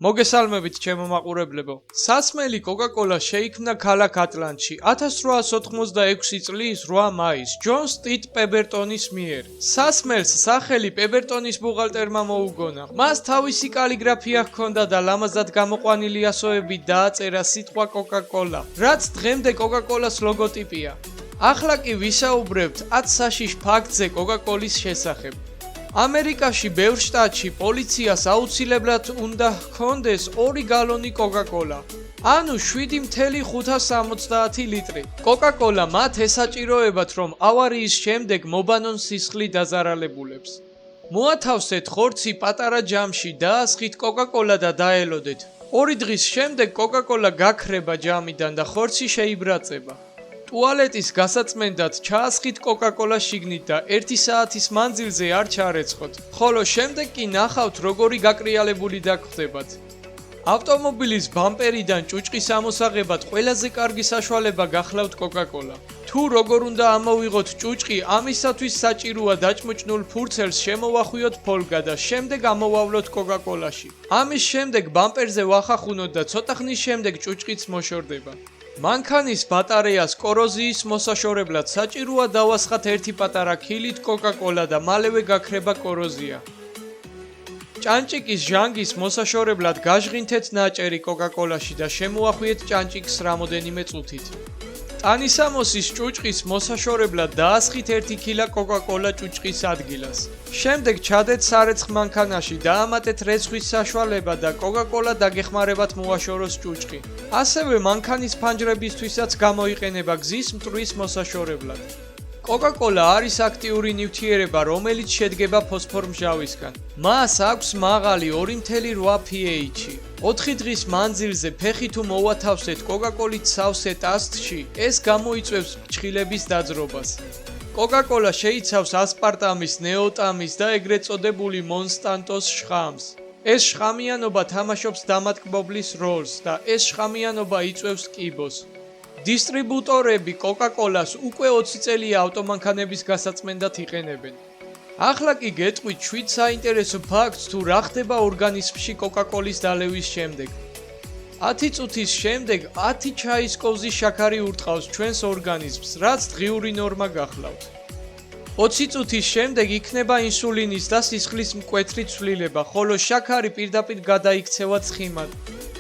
მოგესალმებით ჩემო მაყურებლებო. სასმელი Coca-Cola შეიქმნა ქალაქ ატლანტში 1886 წლის 8 მაისს ჯონ სტიტ პებერტონის მიერ. სასმელს სახელი პებერტონის ბუღალტერმა მოუგონა. მას თავისი კალიგრაფია ჰქონდა და ლამაზად გამოყვანილი ასოებით დააწერა სიტყვა Coca-Cola, რაც დღემდე Coca-Cola-ს ლოგოტიპია. ახლა კი ვისაუბრებთ 10 საშიშ ფაქტზე Coca-Cola-ის შესახებ. ამერიკაში ბევრ შტატში პოლიციას აუცილებლად უნდა ჰქონდეს 2 გალონი Coca-Cola, ანუ 7,570 ლიტრი. Coca-Cola მათ ესაჭიროებათ, რომ ავარიის შემდეგ მობანონ სისხლი დაზარალებულებს. მოათავსეთ ხორცი პატარა ჯამში, დაასხით Coca-Cola და დაელოდეთ. 2 დღის შემდეგ Coca-Cola გაქრება ჯამიდან და ხორცი შეიბრაწება. ტუალეტის გასაწმენდად ჩაასხით Coca-Cola შიგნით და 1 საათის მანძილზე არ ჩარეცხოთ, ხოლო შემდეგ კი ნახავთ როგორი გაკრიალებული დაგხვდებათ. ავტომობილის ბამპერიდან ჭუჭყის ამოსაღებად ყველაზე კარგი საშუალება გახლავთ Coca-Cola. თუ როგორ უნდა ამოვიღოთ ჭუჭყი, ამისათვის საჭიროა დაჭმუჭნულ ფურცელს შემოვახვიოთ ფოლგა და შემდეგ ამოვავლოთ Coca-Cola-ში. ამის შემდეგ ბამპერზე ვახახუნოთ და ცოტა ხნის შემდეგ ჭუჭყიც მოშორდება. მანქანის ბატარეას კოროზიის მოსაშორებლად საჭიროა დავასხათ 1 პატარა ქილით Coca-Cola და მალევე გაქრება კოროზია. ჭანჭიკის ჟანგის მოსაშორებლად გაჟღინთეთ ნაჭერი Coca-Cola-ში და შემოახვიეთ ჭანჭიკს რამოდენიმე წუთით. ტანისამოსის ჭუჭყის მოსაშორებლად დაასხით 1 ქილა Coca-Cola ჭუჭყის ადგილას. შემდეგ ჩადეთ სარეცხ მანქანაში, დაამატეთ რეცხვის საშუალება და Coca-Cola დაგეხმარებათ მოაშოროს ჭუჭყი. ასევე მანქანის ფანჯრებისთვისაც გამოიყენება გზის მტვრის მოსაშორებლად. Coca-Cola არის აქტიური ნივთიერება, რომელიც შედგება ფოსფორმჟავისგან. მას აქვს მაღალი 2,8 pH-ი. 4 დღის მანძილზე ფეხი თუ მოვათავსეთ Coca-Cola-ით სავსე ტასტში, ეს გამოიწვევს ფრჩხილების დაძრობას. Coca-Cola შეიცავს ასპარტამის, ნეოტამის და ეგრეთ წოდებული მონსტანტოს შხამს. ეს შხამიანობა თამაშობს დამატკბობლის როლს და ეს შხამიანობა იწვევს კიბოს. დისტრიბუტორები Coca-Cola-ს უკვე 20 წელია ავტომანქანების გასაწმენდად იყენებენ. ახლა კი გეტყვით 7 საინტერესო ფაქტს თუ რა ხდება ორგანიზმში Coca-Cola-ის დალევის შემდეგ. 10 წუთის შემდეგ 10 ჩაის კოვზი შაქარი ურტყავს ჩვენს ორგანიზმს, რაც დღიური ნორმა გახლავთ. 20 წუთის შემდეგ იქნება ინსულინის და სისხლის მკვეთრი ცვლილება, ხოლო შაქარი პირდაპირ გადაიქცევა ცხიმად.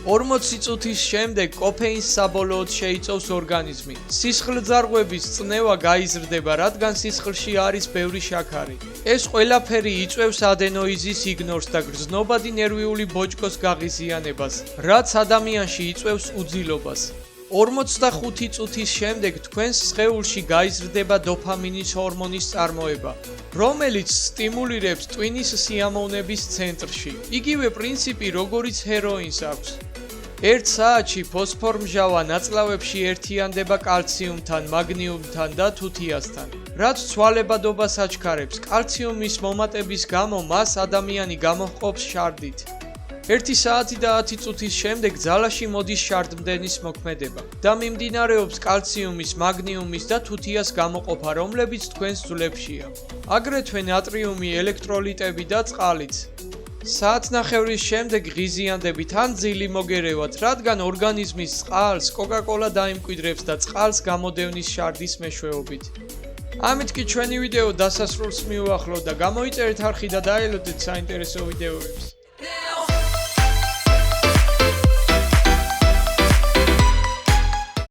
40 წუთის შემდეგ კოფეინს საბოლოოდ შეიწოვს ორგანიზმი. სისხლძარღვების წნევა გაიზრდება, რადგან სისხლში არის ბევრი შაქარი. ეს ყველაფერი იწვევს ადენოიზის იგნორს და გრძნობადი ნერვიული ბოჭკოს გაღიზიანებას, რაც ადამიანში იწვევს უძილობას. 45 წუთის შემდეგ თქვენს სხეულში გაიზრდება დოფამინის ჰორმონის წარმოება, რომელიც სტიმულირებს ტვინის სიამოვნების ცენტრში. იგივე პრინციპი, როგორიც ჰეროინს აქვს. 1 საათში ფოსფორმჟავა ნაწლავებში ერთიანდება კალციუმთან, მაგნიუმთან და თუთიასთან, რაც ცვალებადობას აჩქარებს. კალციუმის მომატების გამო მას ადამიანი გამოჰყოფს შარდით. 1 საათი და 10 წუთის შემდეგ ძალაში მოდის შარდმდენის მოქმედება და მიმდინარეობს კალციუმის, მაგნიუმის და თუთიას გამოყოფა, რომლებიც თქვენს ძვლებშია. აგრეთვე ნატრიუმი, ელექტროლიტები და წყალიც. საათნახევრის შემდეგ ღიზიანდებით ან ძილი მოგერევათ, რადგან ორგანიზმის წყალს Coca-Cola დაიმკვიდრებს და წყალს გამოდევნის შარდის მეშვეობით. ამით კი ჩვენი ვიდეო დასასრულს მივუახლოვთ და გამოიწერეთ არხი და დაელოდეთ საინტერესო ვიდეოებს.